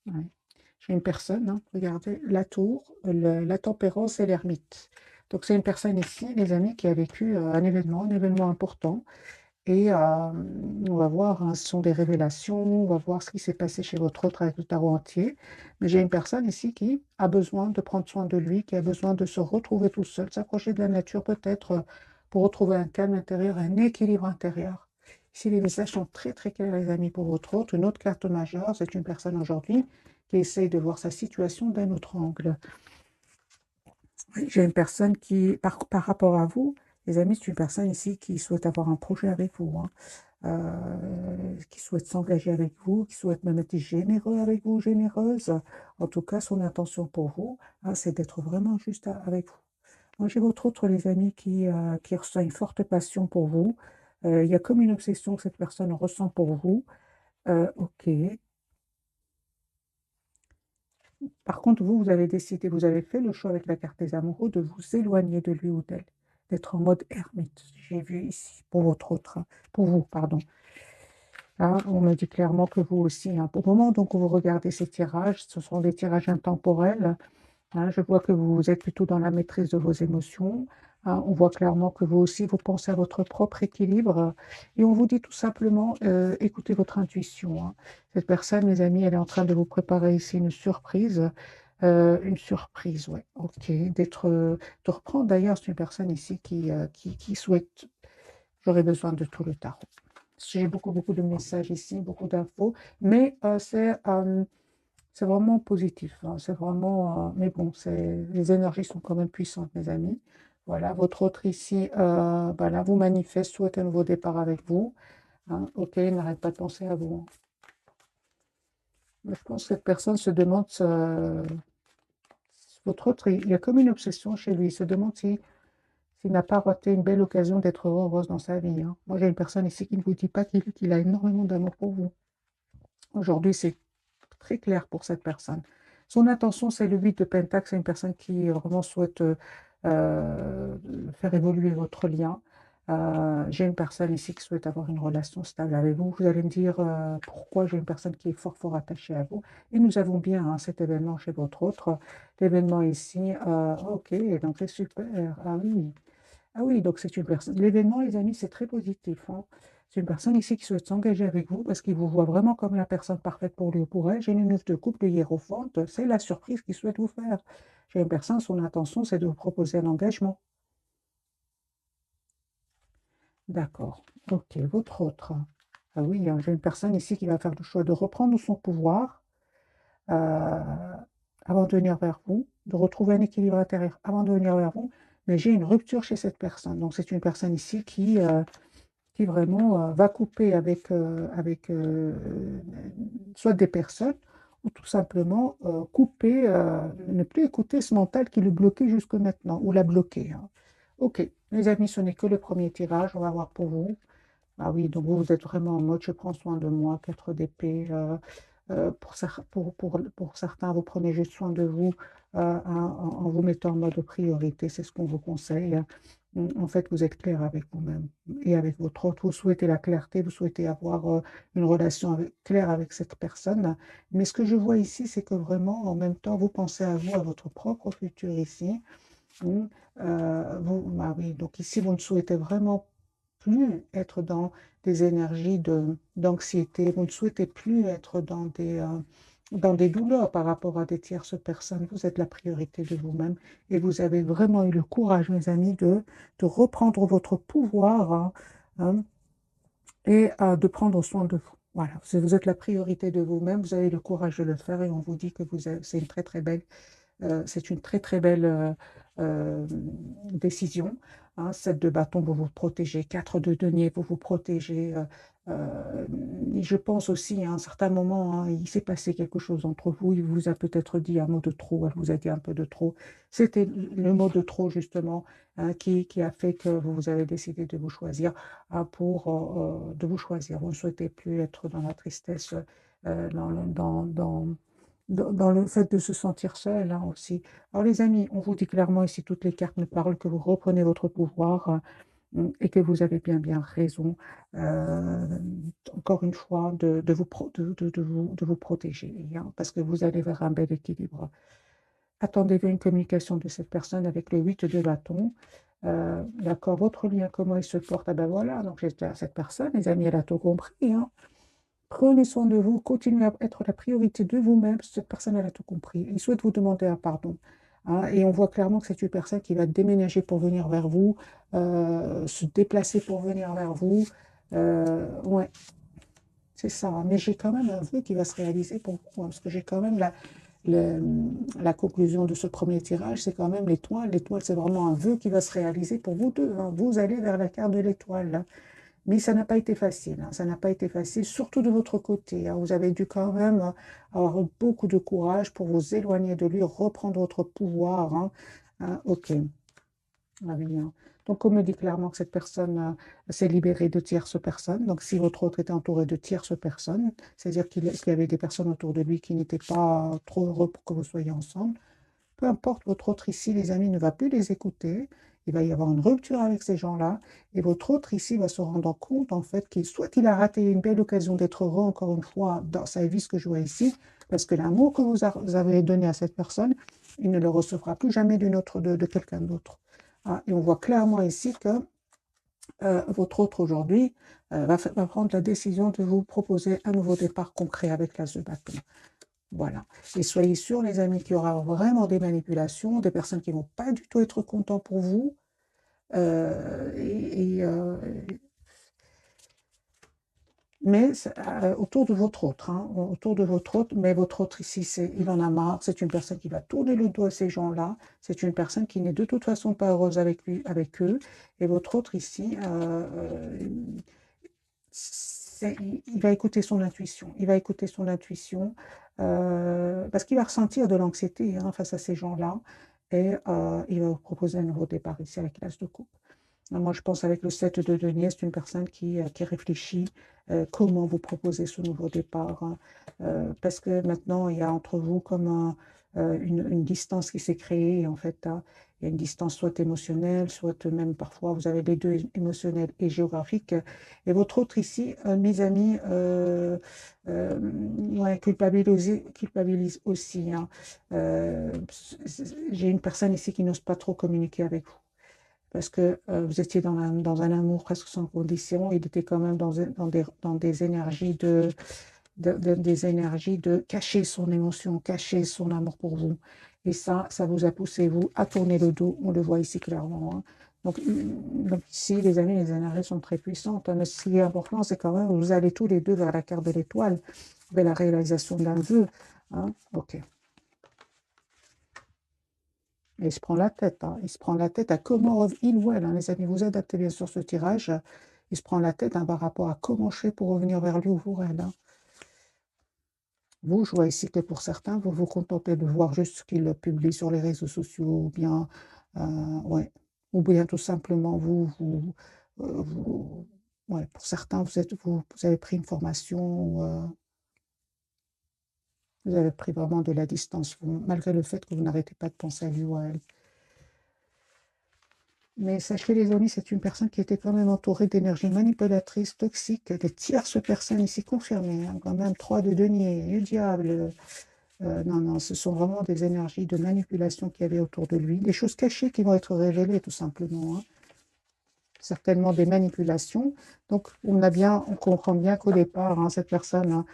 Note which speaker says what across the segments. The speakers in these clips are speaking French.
Speaker 1: Ouais. J'ai une personne, hein, regardez, la tour, la tempérance et l'ermite. Donc c'est une personne ici, les amis, qui a vécu un événement important. Et on va voir, hein, ce sont des révélations, on va voir ce qui s'est passé chez votre autre avec le tarot entier. Mais j'ai une personne ici qui a besoin de prendre soin de lui, qui a besoin de se retrouver tout seul, s'approcher de la nature peut-être pour retrouver un calme intérieur, un équilibre intérieur. Ici, les messages sont très très clairs, les amis, pour votre autre. Une autre carte majeure, c'est une personne aujourd'hui qui essaye de voir sa situation d'un autre angle. Oui, j'ai une personne qui, par rapport à vous, les amis, c'est une personne ici qui souhaite avoir un projet avec vous, hein, qui souhaite s'engager avec vous, qui souhaite même être généreux avec vous, généreuse. En tout cas, son intention pour vous, hein, c'est d'être vraiment juste avec vous. Moi, j'ai votre autre, les amis, qui ressent une forte passion pour vous. Il y a comme une obsession que cette personne ressent pour vous. Ok. Par contre, vous avez décidé, vous avez fait le choix avec la carte des amoureux de vous éloigner de lui ou d'elle, d'être en mode ermite. J'ai vu ici, pour votre autre, hein, pour vous, pardon. Là, on me dit clairement que vous aussi, hein. Au moment donc où vous regardez ces tirages, ce sont des tirages intemporels, hein. Je vois que vous êtes plutôt dans la maîtrise de vos émotions, hein. On voit clairement que vous aussi, vous pensez à votre propre équilibre. Et on vous dit tout simplement, écoutez votre intuition, hein. Cette personne, mes amis, elle est en train de vous préparer ici une surprise, ouais, ok, de reprendre. D'ailleurs, c'est une personne ici qui souhaite, j'aurais besoin de tout le tarot. J'ai beaucoup, beaucoup de messages ici, beaucoup d'infos, mais c'est vraiment positif, hein, c'est vraiment, mais bon, les énergies sont quand même puissantes, mes amis. Voilà, votre autre ici, bah là, vous manifeste, souhaite un nouveau départ avec vous, hein. Ok, n'arrête pas de penser à vous, hein. Mais je pense que cette personne se demande, votre autre, il y a comme une obsession chez lui, il se demande s'il n'a pas raté une belle occasion d'être heureuse dans sa vie, hein. Moi, j'ai une personne ici qui ne vous dit pas qu'il a énormément d'amour pour vous. Aujourd'hui, c'est très clair pour cette personne. Son intention, c'est le 8 de Pentacle. C'est une personne qui vraiment souhaite euh, faire évoluer votre lien. J'ai une personne ici qui souhaite avoir une relation stable avec vous. Vous allez me dire pourquoi j'ai une personne qui est fort, fort attachée à vous. Et nous avons bien, hein, cet événement chez votre autre. L'événement ici, ok, donc c'est super. Ah oui. Ah oui, donc c'est une personne. L'événement, les amis, c'est très positif, hein. C'est une personne ici qui souhaite s'engager avec vous parce qu'il vous voit vraiment comme la personne parfaite pour lui ou pour elle. J'ai une neuf de couple, le hiérophante, c'est la surprise qu'il souhaite vous faire. J'ai une personne, son intention, c'est de vous proposer un engagement. D'accord. Ok, votre autre. Ah oui, hein, j'ai une personne ici qui va faire le choix de reprendre son pouvoir euh, avant de venir vers vous, de retrouver un équilibre intérieur avant de venir vers vous. Mais j'ai une rupture chez cette personne. Donc c'est une personne ici qui vraiment va couper avec soit des personnes ou tout simplement couper, ne plus écouter ce mental qui le bloquait jusque maintenant ou l'a bloqué, hein. Ok, mes amis, ce n'est que le premier tirage, on va voir pour vous. Ah oui, donc vous, vous êtes vraiment en mode je prends soin de moi, 4 d'épée. Pour certains, vous prenez juste soin de vous en vous mettant en mode priorité, c'est ce qu'on vous conseille. En fait, vous êtes clair avec vous-même et avec votre autre. Vous souhaitez la clarté, vous souhaitez avoir une relation claire avec cette personne. Mais ce que je vois ici, c'est que vraiment, en même temps, vous pensez à vous, à votre propre futur ici. Mm. Ah oui, donc ici, vous ne souhaitez vraiment plus être dans des énergies d'anxiété, vous ne souhaitez plus être dans des douleurs par rapport à des tierces personnes. Vous êtes la priorité de vous-même et vous avez vraiment eu le courage, mes amis, de reprendre votre pouvoir, hein, et de prendre soin de vous. Voilà, vous êtes la priorité de vous-même, vous avez le courage de le faire et on vous dit que c'est une très très belle c'est une très très belle décision, hein. 7 de bâton, vous vous protégez. 4 de denier, vous vous protégez. Et je pense aussi, à un certain moment, hein, il s'est passé quelque chose entre vous. Il vous a peut-être dit un mot de trop. Elle vous a dit un peu de trop. C'était le mot de trop, justement, hein, qui a fait que vous avez décidé de vous choisir, de vous choisir. Vous ne souhaitez plus être dans la tristesse, dans le fait de se sentir seul, hein, aussi. Alors les amis, on vous dit clairement ici, toutes les cartes me parlent que vous reprenez votre pouvoir, et que vous avez bien raison, encore une fois, de vous protéger, hein, parce que vous allez vers un bel équilibre. Attendez-vous une communication de cette personne avec le 8 de bâton. D'accord, votre lien, comment il se porte? Ah ben voilà, donc j'étais à cette personne, les amis, elle a tout compris, hein. Prenez soin de vous, continuez à être la priorité de vous-même. Cette personne, elle a tout compris. Il souhaite vous demander un pardon, hein, et on voit clairement que c'est une personne qui va déménager pour venir vers vous, se déplacer pour venir vers vous. Ouais, c'est ça. Mais j'ai quand même un vœu qui va se réaliser pour vous, hein, parce que j'ai quand même le- la conclusion de ce premier tirage, c'est quand même l'étoile. L'étoile, c'est vraiment un vœu qui va se réaliser pour vous deux, hein. Vous allez vers la carte de l'étoile, hein. Mais ça n'a pas été facile, hein. Ça n'a pas été facile, surtout de votre côté, hein. Vous avez dû quand même avoir beaucoup de courage pour vous éloigner de lui, reprendre votre pouvoir, hein. Ok. Ah oui, hein. Donc, on me dit clairement que cette personne s'est libérée de tierces personnes. Donc, si votre autre était entouré de tierces personnes, c'est-à-dire qu'il y avait des personnes autour de lui qui n'étaient pas trop heureux pour que vous soyez ensemble, peu importe, votre autre ici, les amis, ne va plus les écouter. Il va y avoir une rupture avec ces gens-là. Et votre autre ici va se rendre compte, en fait, qu'il soit il a raté une belle occasion d'être heureux, encore une fois, dans sa vie, ce que je vois ici, parce que l'amour que vous avez donné à cette personne, il ne le recevra plus jamais d'une autre, de quelqu'un d'autre. Et on voit clairement ici que votre autre aujourd'hui va prendre la décision de vous proposer un nouveau départ concret avec l'as de bâton. Voilà. Et soyez sûrs, les amis, qu'il y aura vraiment des manipulations, des personnes qui ne vont pas du tout être contents pour vous. euh, et, et, euh, mais autour de votre autre, hein, autour de votre autre, mais votre autre ici, il en a marre, c'est une personne qui va tourner le dos à ces gens-là, c'est une personne qui n'est de toute façon pas heureuse avec lui, avec eux, et votre autre ici, il va écouter son intuition, il va écouter son intuition, parce qu'il va ressentir de l'anxiété, hein, face à ces gens-là, et il va vous proposer un nouveau départ ici avec l'as de coupe. Moi, je pense avec le 7 de denier, c'est une personne qui réfléchit comment vous proposer ce nouveau départ, hein. Parce que maintenant, il y a entre vous comme une distance qui s'est créée, en fait, hein. Il y a une distance soit émotionnelle, soit même parfois, vous avez les deux, émotionnels et géographiques. Et votre autre ici, mes amis, ouais, culpabilise aussi, hein. Euh, j'ai une personne ici qui n'ose pas trop communiquer avec vous parce que vous étiez dans un amour presque sans condition. Il était quand même dans des énergies des énergies de cacher son émotion, cacher son amour pour vous. Et ça vous a poussé, vous, à tourner le dos. On le voit ici clairement, hein. Donc ici, les amis, les énergies sont très puissantes, hein. Mais ce qui est important, c'est quand même que vous allez tous les deux vers la carte de l'étoile, vers la réalisation d'un vœu, hein. Ok. Et il se prend la tête, hein. Il se prend la tête à comment il ou elle, hein, les amis, vous adaptez bien sûr ce tirage. Il se prend la tête, hein, par rapport à comment je fais pour revenir vers lui ou pour elle, hein. Vous, je vois ici que pour certains, vous vous contentez de voir juste ce qu'il publie sur les réseaux sociaux, ou bien, ouais, ou bien tout simplement, ouais, pour certains, vous avez pris une formation, vous avez pris vraiment de la distance, malgré le fait que vous n'arrêtez pas de penser à lui ou à elle. Mais sachez, les amis, c'est une personne qui était quand même entourée d'énergie manipulatrice, toxique, des tierces personnes ici confirmées, hein, quand même, 3 de denier, du diable. Non, non, ce sont vraiment des énergies de manipulation qu'il y avait autour de lui, des choses cachées qui vont être révélées, tout simplement, hein. Certainement des manipulations. Donc, on comprend bien qu'au départ, hein, cette personne, hein,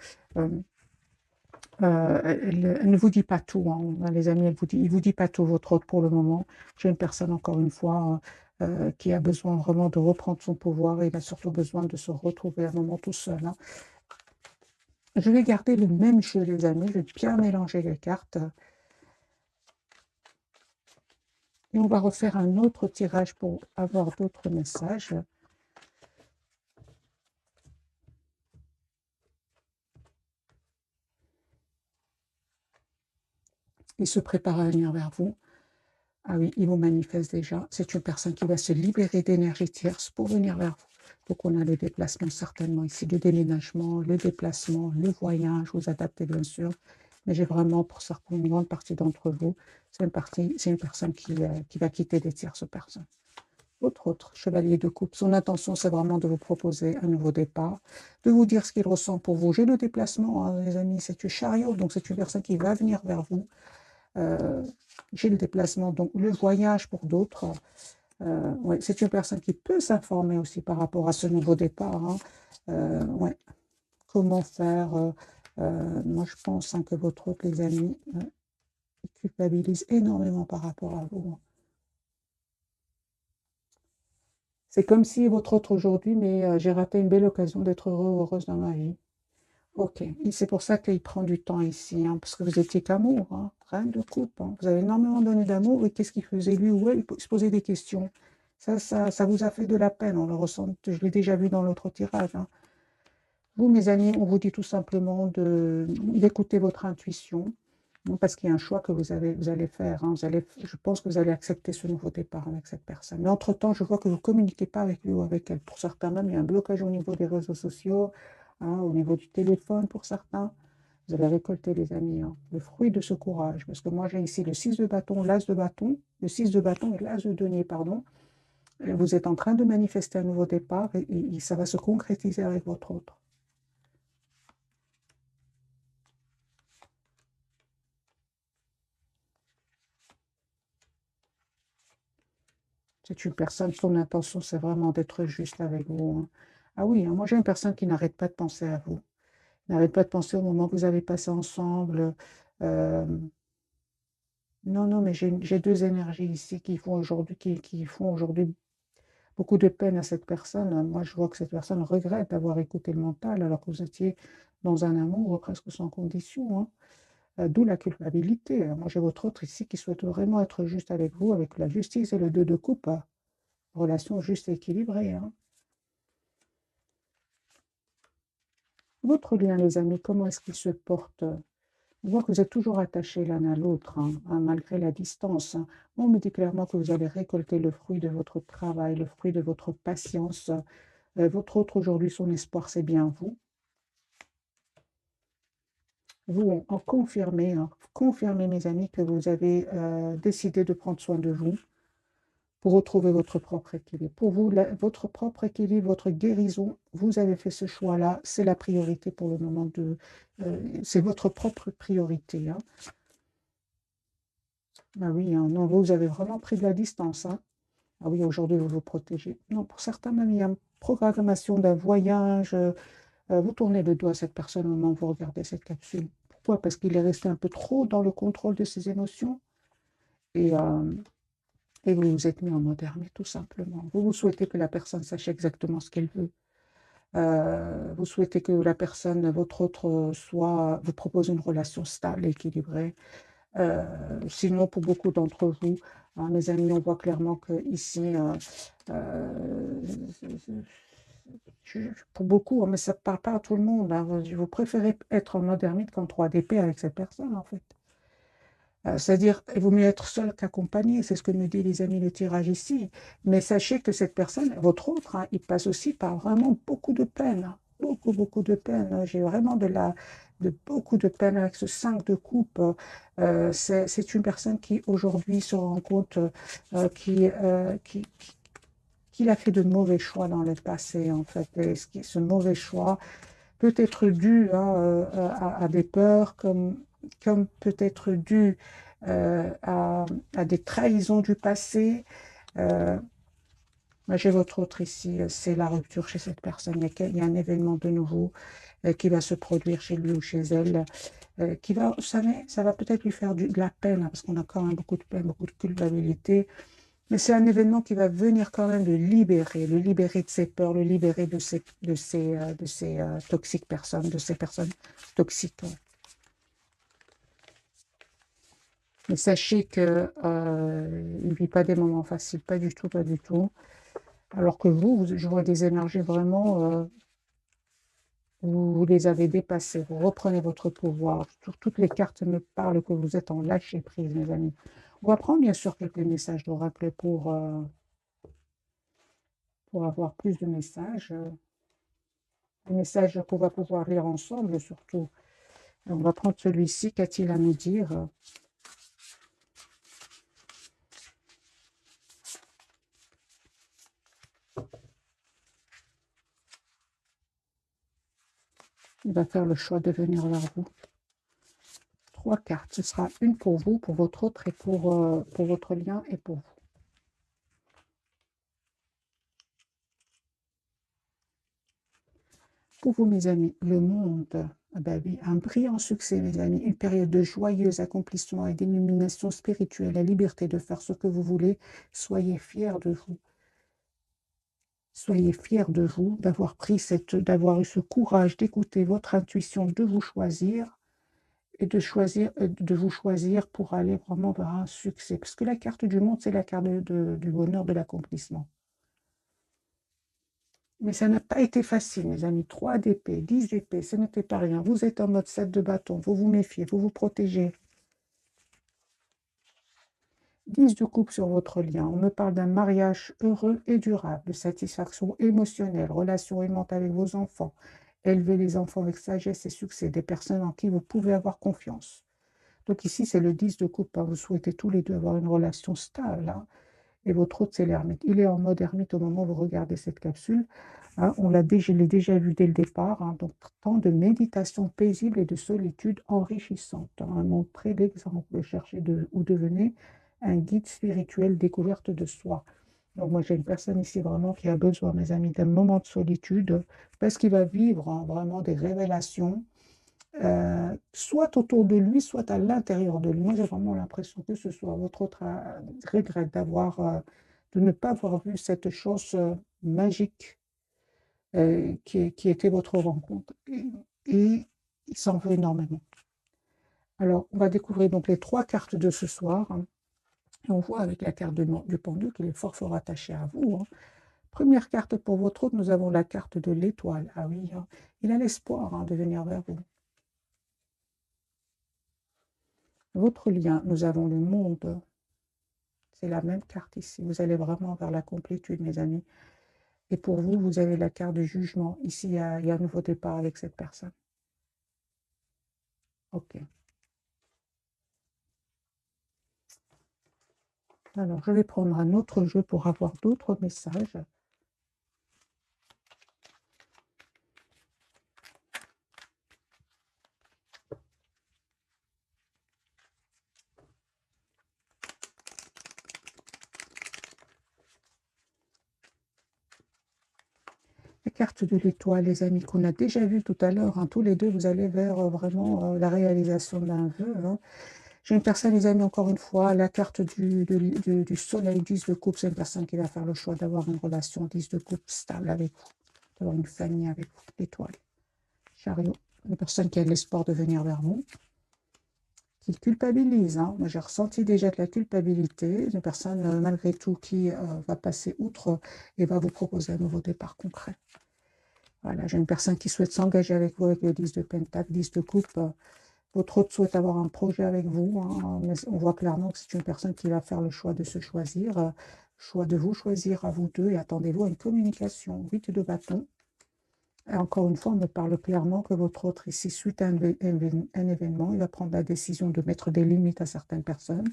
Speaker 1: elle ne vous dit pas tout, hein, les amis, il vous dit pas tout, votre hôte, pour le moment. J'ai une personne, encore une fois, qui a besoin vraiment de reprendre son pouvoir, et il a surtout besoin de se retrouver un moment tout seul, hein. Je vais garder le même jeu, les amis, je vais bien mélanger les cartes, et on va refaire un autre tirage pour avoir d'autres messages. Il se prépare à venir vers vous. Ah oui, il vous manifeste déjà. C'est une personne qui va se libérer d'énergie tierce pour venir vers vous. Donc, on a le déplacement certainement ici, le déménagement, le déplacement, le voyage, vous adaptez bien sûr. Mais j'ai vraiment, pour certaines, une grande partie d'entre vous, c'est une personne qui va quitter des tierces personnes. Votre autre chevalier de coupe, son intention, c'est vraiment de vous proposer un nouveau départ, de vous dire ce qu'il ressent pour vous. J'ai le déplacement, hein, les amis, c'est un chariot, donc c'est une personne qui va venir vers vous. J'ai le déplacement, donc le voyage pour d'autres. Ouais, c'est une personne qui peut s'informer aussi par rapport à ce nouveau départ, hein. Ouais. Comment faire moi, je pense hein, que votre hôte, les amis, il culpabilise énormément par rapport à vous, hein. C'est comme si votre autre aujourd'hui, mais j'ai raté une belle occasion d'être heureux ou heureuse dans ma vie. Ok, et c'est pour ça qu'il prend du temps ici, hein, parce que vous étiez qu'amour, hein, rien de couple, hein. Vous avez énormément donné d'amour, et qu'est-ce qu'il faisait lui ou elle? Il se posait des questions. Ça vous a fait de la peine, on le ressent, je l'ai déjà vu dans l'autre tirage, hein. Vous, mes amis, on vous dit tout simplement d'écouter votre intuition, hein, parce qu'il y a un choix que vous allez faire, hein. Je pense que vous allez accepter ce nouveau départ avec cette personne. Mais entre-temps, je vois que vous ne communiquez pas avec lui ou avec elle. Pour certains même, il y a un blocage au niveau des réseaux sociaux, hein, au niveau du téléphone pour certains. Vous allez récolter, les amis, hein, le fruit de ce courage. Parce que moi, j'ai ici le 6 de bâton, l'as de bâton, le 6 de bâton et l'as de denier, pardon. Vous êtes en train de manifester un nouveau départ et ça va se concrétiser avec votre autre. C'est une personne, son intention, c'est vraiment d'être juste avec vous, hein. Ah oui, hein, moi j'ai une personne qui n'arrête pas de penser à vous, n'arrête pas de penser au moment que vous avez passé ensemble. Euh, non, non, mais j'ai deux énergies ici qui font aujourd'hui beaucoup de peine à cette personne. Moi, je vois que cette personne regrette d'avoir écouté le mental alors que vous étiez dans un amour presque sans condition, hein. D'où la culpabilité. Moi, j'ai votre autre ici qui souhaite vraiment être juste avec vous, avec la justice et le deux de coupe, hein. Relation juste et équilibrée, hein. Votre lien, les amis, comment est-ce qu'il se porte? On voit que vous êtes toujours attachés l'un à l'autre, hein, malgré la distance, hein. On me dit clairement que vous allez récolter le fruit de votre travail, le fruit de votre patience. Votre autre aujourd'hui, son espoir, c'est bien vous. Vous en confirmez, hein, confirmez, mes amis, que vous avez décidé de prendre soin de vous pour retrouver votre propre équilibre. Pour vous, votre propre équilibre, votre guérison, vous avez fait ce choix-là, c'est la priorité pour le moment c'est votre propre priorité, hein. Ah oui, hein, non, vous avez vraiment pris de la distance, hein. Ah oui, aujourd'hui, vous vous protégez. Non, pour certains, même, il y a une programmation d'un voyage. Vous tournez le dos à cette personne au moment où vous regardez cette capsule. Pourquoi? Parce qu'il est resté un peu trop dans le contrôle de ses émotions et, euh, et vous vous êtes mis en mode ermite, tout simplement. Vous souhaitez que la personne sache exactement ce qu'elle veut. Vous souhaitez que la personne, votre autre, vous propose une relation stable, équilibrée. Sinon, pour beaucoup d'entre vous, hein, mes amis, on voit clairement que ici, euh, pour beaucoup, hein, mais ça ne parle pas à tout le monde, hein, vous préférez être en mode ermite qu'en 3DP avec cette personne, en fait. C'est-à-dire, il vaut mieux être seul qu'accompagné, c'est ce que me dit les amis le tirage ici. Mais sachez que cette personne, votre autre, hein, il passe aussi par vraiment beaucoup de peine, hein. Beaucoup, beaucoup de peine, hein. J'ai vraiment de beaucoup de peine avec ce 5 de coupe. C'est une personne qui aujourd'hui se rend compte qu'il a fait de mauvais choix dans le passé, en fait. Et ce mauvais choix peut être dû hein, à des peurs, comme peut être dû à des trahisons du passé. Euh, Moi, j'ai votre autre ici, c'est la rupture chez cette personne. Il y a un événement de nouveau qui va se produire chez lui ou chez elle, qui va, vous savez, ça va peut-être lui faire de la peine, hein, parce qu'on a quand même beaucoup de peine, beaucoup de culpabilité. Mais c'est un événement qui va venir quand même le libérer de ses peurs, le libérer de ces toxiques personnes, de ces personnes toxiques. Mais sachez que il ne vit pas des moments faciles, pas du tout, pas du tout. Alors que je vois des énergies vraiment, vous les avez dépassées, vous reprenez votre pouvoir. Toutes les cartes me parlent que vous êtes en lâcher prise, mes amis. On va prendre bien sûr quelques messages d'oracle pour avoir plus de messages. Des messages qu'on va pouvoir lire ensemble, surtout. On va prendre celui-ci. Qu'a-t-il à nous dire? il va faire le choix de venir vers vous. 3 cartes. Ce sera une pour vous, pour votre autre et pour votre lien et pour vous. Pour vous, mes amis, le monde, ah ben oui, un brillant succès, mes amis, une période de joyeux accomplissement et d'illumination spirituelle, la liberté de faire ce que vous voulez. Soyez fiers de vous. Soyez fiers de vous, d'avoir eu ce courage d'écouter votre intuition, de vous choisir et de vous choisir pour aller vraiment vers un succès. Parce que la carte du monde, c'est la carte du bonheur, de l'accomplissement. Mais ça n'a pas été facile, mes amis. 3 d'épée, 10 d'épée, ce n'était pas rien. Vous êtes en mode 7 de bâton, vous vous méfiez, vous vous protégez. 10 de coupe sur votre lien. On me parle d'un mariage heureux et durable, de satisfaction émotionnelle, relation aimante avec vos enfants. Élevez les enfants avec sagesse et succès, des personnes en qui vous pouvez avoir confiance. Donc ici, c'est le 10 de coupe. Vous souhaitez tous les deux avoir une relation stable. Et votre autre, c'est l'ermite. Il est en mode ermite au moment où vous regardez cette capsule. Je l'ai déjà vu dès le départ. Donc, temps de méditation paisible et de solitude enrichissante. Montrez l'exemple. Cherchez ou devenez un guide spirituel découverte de soi. Donc, moi, j'ai une personne ici vraiment qui a besoin, mes amis, d'un moment de solitude parce qu'il va vivre vraiment des révélations, soit autour de lui, soit à l'intérieur de lui. Moi, j'ai vraiment l'impression que ce soit votre autre regrette de ne pas avoir vu cette chose magique qui était votre rencontre. Et il s'en veut énormément. Alors, on va découvrir donc les 3 cartes de ce soir. Et on voit avec la carte du pendu qu'il est fort, fort attaché à vous. Première carte pour votre autre, nous avons la carte de l'étoile. Ah oui, il a l'espoir de venir vers vous. Votre lien, nous avons le monde. C'est la même carte ici. Vous allez vraiment vers la complétude, mes amis. Et pour vous, vous avez la carte du jugement. Ici, il y a un nouveau départ avec cette personne. Ok. Alors, je vais prendre un autre jeu pour avoir d'autres messages. La carte de l'étoile, les amis, qu'on a déjà vu tout à l'heure. Tous les deux, vous allez vers vraiment la réalisation d'un vœu. J'ai une personne, les amis, encore une fois, la carte du soleil, 10 de coupe, c'est une personne qui va faire le choix d'avoir une relation 10 de coupe stable avec vous, d'avoir une famille avec vous. L'étoile. Chariot, une personne qui a l'espoir de venir vers vous, qui culpabilise. Moi, j'ai ressenti déjà de la culpabilité, une personne, malgré tout, qui va passer outre et va vous proposer un nouveau départ concret. Voilà, j'ai une personne qui souhaite s'engager avec vous avec le 10 de pentacle, 10 de coupe. Votre autre souhaite avoir un projet avec vous. Mais on voit clairement que c'est une personne qui va faire le choix de se choisir, choix de vous choisir à vous deux, et attendez-vous à une communication. 8 de bâton. Et encore une fois, on me parle clairement que votre autre, ici, suite à un événement, il va prendre la décision de mettre des limites à certaines personnes,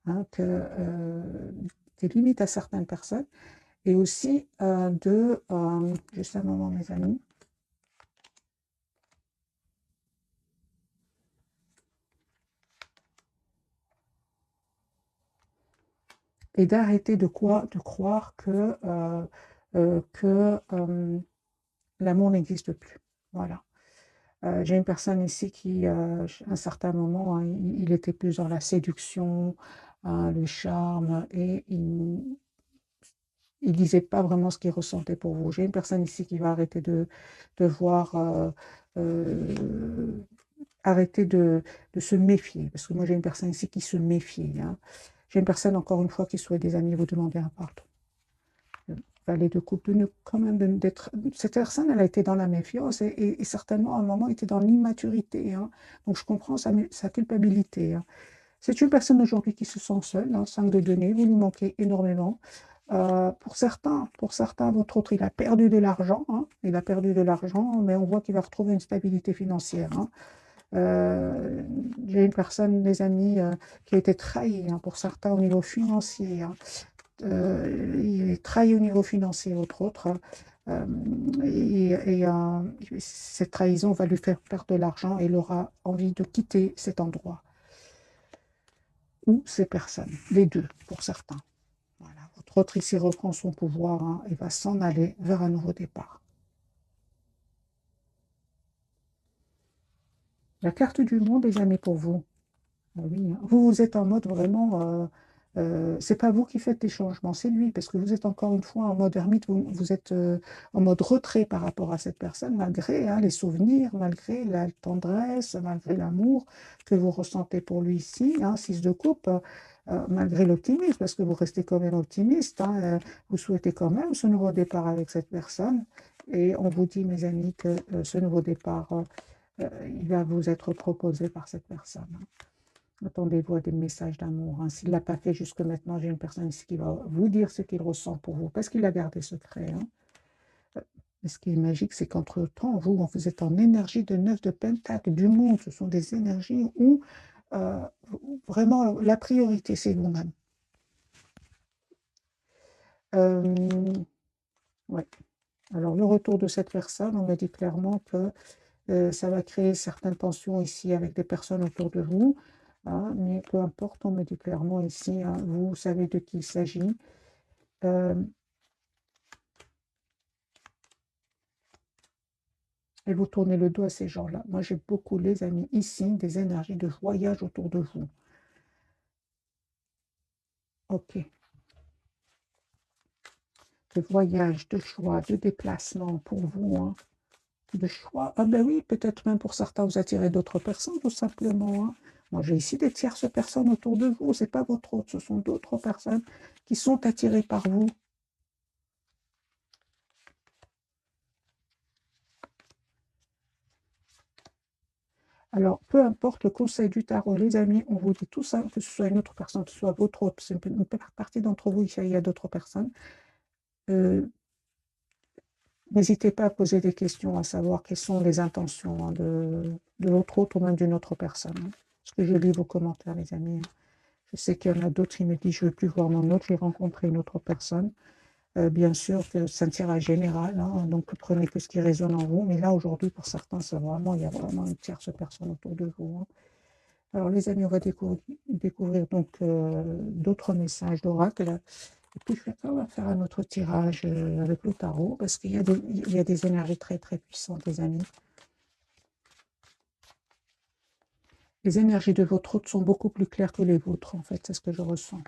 Speaker 1: des limites à certaines personnes, et aussi juste un moment, mes amis, et d'arrêter de croire que l'amour n'existe plus. Voilà. J'ai une personne ici qui, à un certain moment, il était plus dans la séduction, le charme, et il ne disait pas vraiment ce qu'il ressentait pour vous. J'ai une personne ici qui va arrêter de voir, arrêter de se méfier, parce que moi j'ai une personne ici qui se méfie. J'ai une personne, encore une fois, qui souhaite des amis, vous demander un pardon. Valet de coupe, cette personne, elle a été dans la méfiance et certainement à un moment était dans l'immaturité. Donc je comprends sa culpabilité. C'est une personne aujourd'hui qui se sent seule. 5 de denier, vous lui manquez énormément. Pour certains, votre autre, il a perdu de l'argent. Il a perdu de l'argent, mais on voit qu'il va retrouver une stabilité financière. J'ai une personne, des amis, qui a été trahie, pour certains au niveau financier. Il est trahi au niveau financier, autre. Cette trahison va lui faire perdre de l'argent et il aura envie de quitter cet endroit ou ces personnes, les deux pour certains. Voilà. Votre autre ici reprend son pouvoir, hein, et va s'en aller vers un nouveau départ. La carte du monde, les amis, pour vous. Ah oui, hein. Vous êtes en mode vraiment, c'est pas vous qui faites les changements, c'est lui, parce que vous êtes encore une fois en mode ermite, vous êtes en mode retrait par rapport à cette personne, malgré, hein, les souvenirs, malgré la tendresse, malgré l'amour que vous ressentez pour lui ici, hein, 6 de coupe, malgré l'optimisme, parce que vous restez quand même optimiste, hein, vous souhaitez quand même ce nouveau départ avec cette personne, et on vous dit, mes amis, que ce nouveau départ, il va vous être proposé par cette personne, hein. Attendez-vous à des messages d'amour, hein. S'il ne l'a pas fait jusque maintenant, j'ai une personne ici qui va vous dire ce qu'il ressent pour vous, parce qu'il a gardé secret, hein. Et ce qui est magique, c'est qu'entre-temps, vous êtes en énergie de 9 de Pentacle, du monde. Ce sont des énergies où euh, vraiment la priorité, c'est vous-même. Ouais. Alors, le retour de cette personne, on me dit clairement que ça va créer certaines tensions ici avec des personnes autour de vous, hein, mais peu importe, on me dit clairement ici, hein, vous savez de qui il s'agit. Et vous tournez le dos à ces gens-là. Moi, j'ai beaucoup, les amis, ici, des énergies de voyage autour de vous. Ok. De voyage, de choix, de déplacement pour vous, hein. De choix. Ah ben oui, peut-être même pour certains, vous attirez d'autres personnes, tout simplement, hein. Moi, j'ai ici des tierces personnes autour de vous. Ce n'est pas votre autre, ce sont d'autres personnes qui sont attirées par vous. Alors, peu importe le conseil du tarot, les amis, on vous dit tout ça, que ce soit une autre personne, que ce soit votre autre, c'est une partie d'entre vous, il y a d'autres personnes. N'hésitez pas à poser des questions, à savoir quelles sont les intentions, hein, de l'autre ou même d'une autre personne, hein. Parce que je lis vos commentaires, les amis. Je sais qu'il y en a d'autres qui me disent, je ne veux plus voir mon autre, j'ai rencontré une autre personne. Bien sûr que c'est un tirage général, hein, donc prenez que ce qui résonne en vous. Mais là, aujourd'hui, pour certains, il y a vraiment une tierce personne autour de vous, hein. Alors, les amis, on va découvrir donc d'autres messages d'oracle. Et puis, on va faire un autre tirage avec le tarot, parce qu'il y a des énergies très, très puissantes, les amis. Les énergies de votre hôte sont beaucoup plus claires que les vôtres, en fait, c'est ce que je ressens.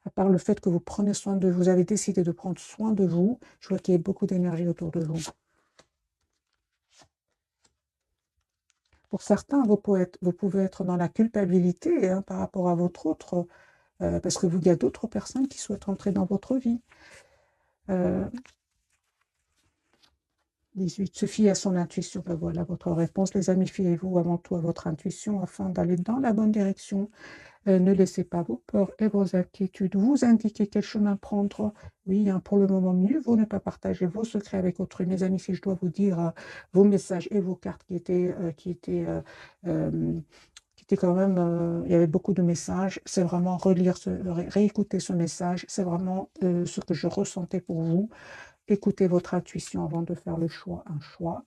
Speaker 1: À part le fait que vous prenez soin de vous, avez décidé de prendre soin de vous, je vois qu'il y a beaucoup d'énergie autour de vous. Pour certains, vous pouvez être dans la culpabilité, hein, par rapport à votre autre, parce qu'il y a d'autres personnes qui souhaitent entrer dans votre vie. 18. Se fier à son intuition. Ben voilà votre réponse. Les amis, fiez-vous avant tout à votre intuition afin d'aller dans la bonne direction. Ne laissez pas vos peurs et vos inquiétudes vous indiquer quel chemin prendre. Oui, hein, pour le moment, mieux vaut ne pas partager vos secrets avec autrui. Mes amis, si je dois vous dire vos messages et vos cartes qui étaient quand même, il y avait beaucoup de messages. C'est vraiment réécouter ce message. C'est vraiment ce que je ressentais pour vous. Écoutez votre intuition avant de faire le choix, un choix.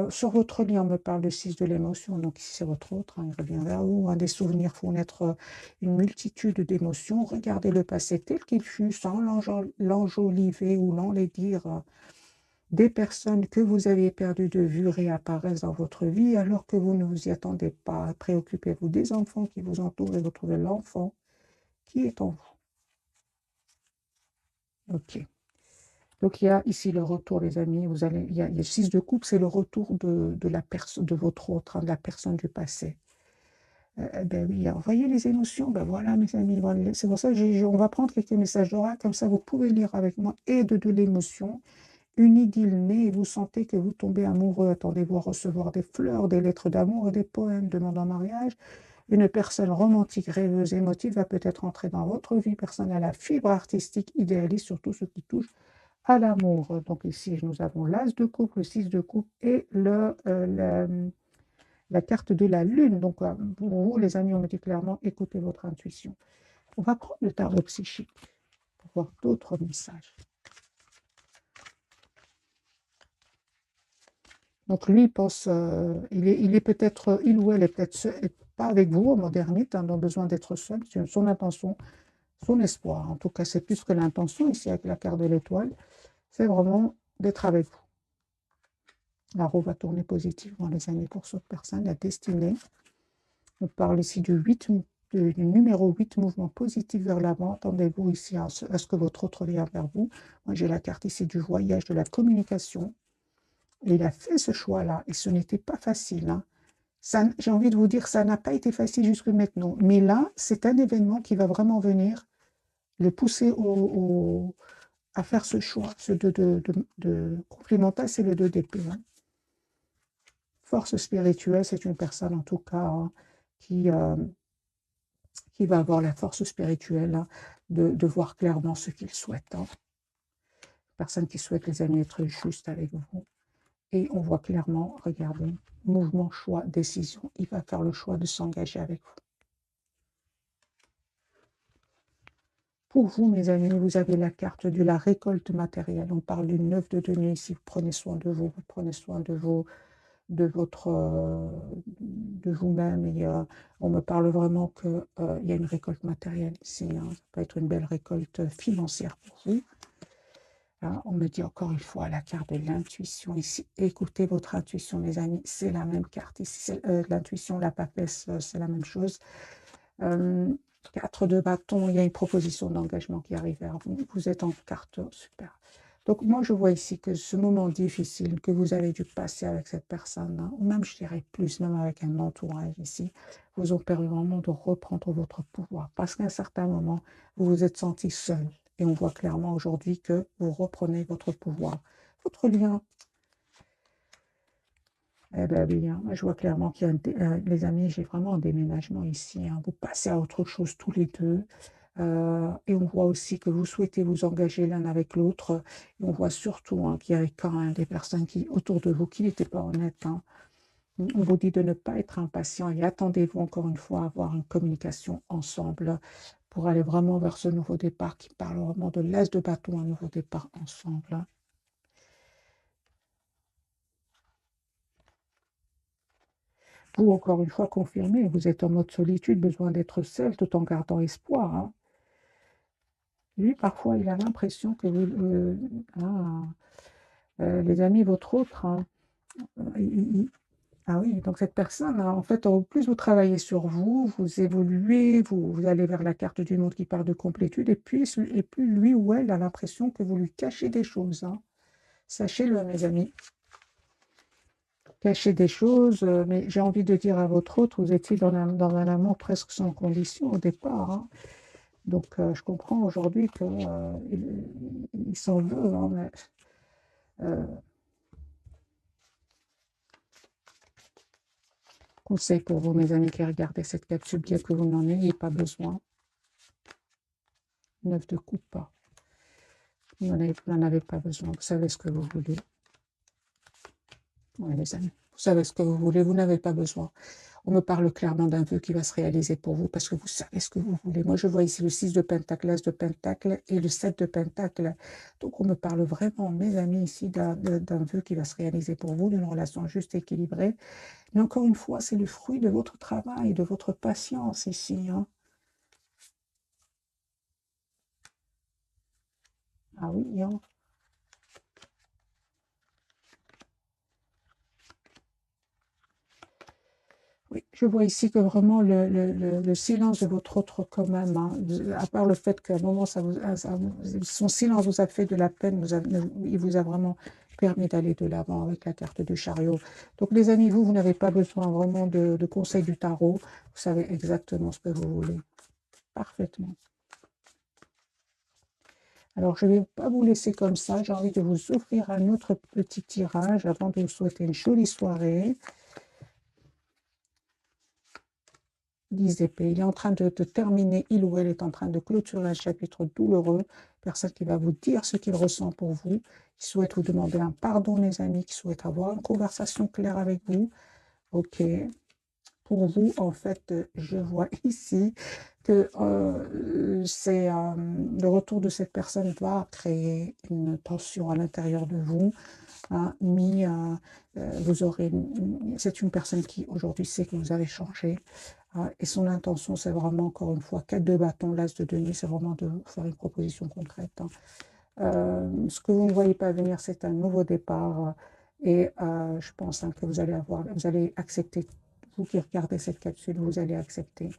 Speaker 1: Sur votre lien, on me parle de 6 de l'émotion, donc ici c'est votre autre, hein, il revient vers vous, hein. Des souvenirs font naître une multitude d'émotions. Regardez le passé tel qu'il fut, sans l'enjoliver ou l'enlaidir. Des personnes que vous aviez perdues de vue réapparaissent dans votre vie alors que vous ne vous y attendez pas. Préoccupez-vous des enfants qui vous entourent et retrouvez l'enfant qui est en vous. Ok. Donc, il y a ici le retour, les amis. Il y a 6 de coupe, c'est le retour de la personne, de votre autre, hein, de la personne du passé. Ben oui, alors, voyez les émotions, ben voilà, mes amis. Voilà. C'est pour ça on va prendre quelques messages d'oracle, comme ça vous pouvez lire avec moi, et de l'émotion. Une idylle naît et vous sentez que vous tombez amoureux. Attendez-vous à recevoir des fleurs, des lettres d'amour et des poèmes demandant mariage. Une personne romantique, rêveuse, émotive va peut-être entrer dans votre vie personnelle à fibre artistique, idéaliste, surtout ce qui touche à l'amour. Donc ici, nous avons l'as de coupe, le 6 de coupe et la carte de la lune. Donc pour vous, les amis, on me dit clairement, écoutez votre intuition. On va prendre le tarot psychique pour voir d'autres messages. Donc lui, il pense, il est peut-être, il ou elle est peut-être pas avec vous, en mode ermite, hein, dans besoin d'être seul. C'est son intention, son espoir. En tout cas, c'est plus que l'intention ici avec la carte de l'étoile. C'est vraiment d'être avec vous. La roue va tourner positivement, les amis, pour cette personne, la destinée. On parle ici du numéro 8, mouvement positif vers l'avant. Attendez-vous ici à ce que votre autre vienne vers vous. Moi, j'ai la carte ici du voyage, de la communication. Et il a fait ce choix-là, et ce n'était pas facile, hein. J'ai envie de vous dire, ça n'a pas été facile jusque maintenant. Mais là, c'est un événement qui va vraiment venir le pousser à faire ce choix. Ce de complémentaire, c'est le 2 d'épée, hein. Force spirituelle, c'est une personne en tout cas, hein, qui va avoir la force spirituelle, hein, de voir clairement ce qu'il souhaite, hein. Personne qui souhaite, les amis, être juste avec vous. Et on voit clairement, regardez, mouvement, choix, décision. Il va faire le choix de s'engager avec vous. Pour vous, mes amis, vous avez la carte de la récolte matérielle. On parle du 9 de denier ici. Vous prenez soin de vous, vous prenez soin de de vous-même. Et on me parle vraiment qu'il y a une récolte matérielle ici, hein. Ça peut être une belle récolte financière pour vous. Là, on me dit encore une fois la carte de l'intuition ici. Écoutez votre intuition, mes amis. C'est la même carte ici. L'intuition, la papesse, c'est la même chose. 4 de bâton, il y a une proposition d'engagement qui arrive vers vous. Vous êtes en carte super. Donc moi, je vois ici que ce moment difficile que vous avez dû passer avec cette personne, hein, ou même je dirais plus, même avec un entourage ici, vous ont permis vraiment de reprendre votre pouvoir. Parce qu'à un certain moment, vous vous êtes senti seul. Et on voit clairement aujourd'hui que vous reprenez votre pouvoir. Votre lien. Eh bien oui, hein, moi je vois clairement qu'il y a, les amis, j'ai vraiment un déménagement ici, hein. Vous passez à autre chose tous les deux. Et on voit aussi que vous souhaitez vous engager l'un avec l'autre. Et on voit surtout, hein, qu'il y avait quand même des personnes autour de vous qui n'étaient pas honnêtes, hein. On vous dit de ne pas être impatient et attendez-vous encore une fois à avoir une communication ensemble pour aller vraiment vers ce nouveau départ qui parle vraiment de l'as de bâton, un nouveau départ ensemble. Vous, encore une fois, confirmez, vous êtes en mode solitude, besoin d'être seul tout en gardant espoir, hein. Lui, parfois, il a l'impression que vous... les amis, votre autre, hein, ah oui, donc cette personne, hein, en fait, au plus vous travaillez sur vous, vous évoluez, vous allez vers la carte du monde qui parle de complétude, et plus lui ou elle a l'impression que vous lui cachez des choses, hein. Sachez-le, mes amis. Cachez des choses, mais j'ai envie de dire à votre autre, vous étiez dans un amour presque sans condition au départ, hein. Donc, je comprends aujourd'hui qu'il s'en veut, hein, mais, conseil pour vous, mes amis qui regardez cette capsule, bien que vous n'en ayez pas besoin. 9 de coupe. Vous n'en avez pas besoin. Vous savez ce que vous voulez. Oui, les amis. Vous savez ce que vous voulez. Vous n'avez pas besoin. On me parle clairement d'un vœu qui va se réaliser pour vous parce que vous savez ce que vous voulez. Moi, je vois ici le 6 de pentacle, l'as de pentacle et le 7 de pentacle. Donc, on me parle vraiment, mes amis, ici d'un vœu qui va se réaliser pour vous, d'une relation juste et équilibrée. Mais encore une fois, c'est le fruit de votre travail, de votre patience ici, hein. Ah oui, hein. Oui, je vois ici que vraiment le silence de votre autre quand même, hein, à part le fait qu'à un moment, son silence vous a fait de la peine, il vous a vraiment permis d'aller de l'avant avec la carte du chariot. Donc les amis, vous n'avez pas besoin vraiment de conseils du tarot, vous savez exactement ce que vous voulez, parfaitement. Alors, je ne vais pas vous laisser comme ça, j'ai envie de vous offrir un autre petit tirage avant de vous souhaiter une jolie soirée. 10 épées. Il est en train de terminer, il ou elle est en train de clôturer un chapitre douloureux. Personne qui va vous dire ce qu'il ressent pour vous, qui souhaite vous demander un pardon, les amis, qui souhaite avoir une conversation claire avec vous. Ok. Pour vous, en fait, je vois ici que le retour de cette personne va créer une tension à l'intérieur de vous. hein, vous aurez, c'est une personne qui aujourd'hui sait que vous avez changé, hein, et son intention, c'est vraiment, encore une fois, 4 de bâton, l'as de denier, c'est vraiment de vous faire une proposition concrète, hein. Ce que vous ne voyez pas venir, c'est un nouveau départ, et je pense, hein, que vous allez accepter, vous qui regardez cette capsule, vous allez accepter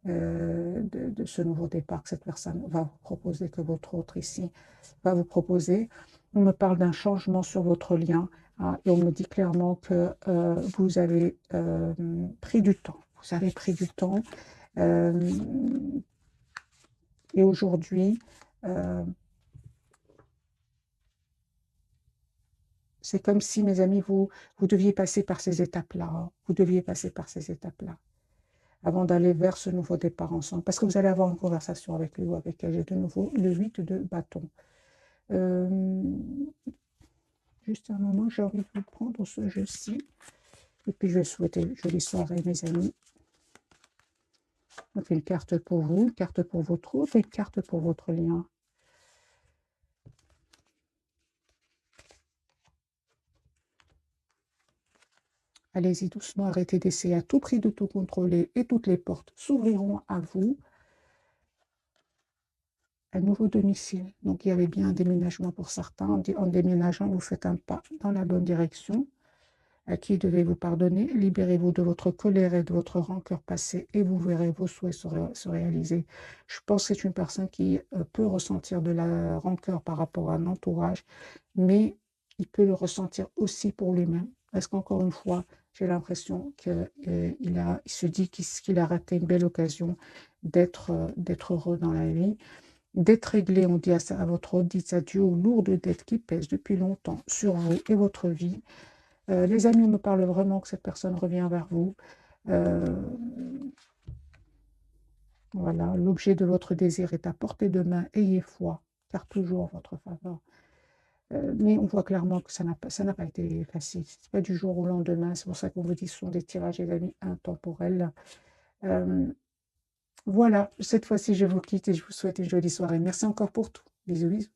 Speaker 1: de ce nouveau départ que cette personne va vous proposer, que votre autre ici va vous proposer. On me parle d'un changement sur votre lien, hein, et on me dit clairement que vous avez pris du temps. Vous avez pris du temps. euh, et aujourd'hui, euh, c'est comme si, mes amis, vous deviez passer par ces étapes-là, hein. Vous deviez passer par ces étapes-là avant d'aller vers ce nouveau départ ensemble. Parce que vous allez avoir une conversation avec lui ou avec elle. J'ai de nouveau le 8 de bâton. Euh, Juste un moment, j'ai envie de vous prendre ce jeu-ci. Et puis, je vais souhaiter une jolie soirée, mes amis. On fait une carte pour vous, une carte pour votre autre et une carte pour votre lien. Allez-y doucement, arrêtez d'essayer à tout prix de tout contrôler et toutes les portes s'ouvriront à vous. Un nouveau domicile. Donc, il y avait bien un déménagement pour certains. En déménageant, vous faites un pas dans la bonne direction. À qui devez-vous pardonner? Libérez-vous de votre colère et de votre rancœur passée et vous verrez vos souhaits se réaliser. Je pense que c'est une personne qui peut ressentir de la rancœur par rapport à un entourage, mais il peut le ressentir aussi pour lui-même. Parce qu'encore une fois, j'ai l'impression qu'il se dit qu'il a raté une belle occasion d'être heureux dans la vie. D'être réglé, on dit à votre autre, dites adieu aux lourdes dettes qui pèsent depuis longtemps sur vous et votre vie. Les amis me parlent vraiment que cette personne revient vers vous. Euh, voilà, l'objet de votre désir est à portée de main. Ayez foi, car toujours en votre faveur. Mais on voit clairement que ça n'a pas été facile. Ce n'est pas du jour au lendemain. C'est pour ça qu'on vous dit que ce sont des tirages, les amis, intemporels. Euh, voilà, cette fois-ci, je vous quitte et je vous souhaite une jolie soirée. Merci encore pour tout. Bisous, bisous.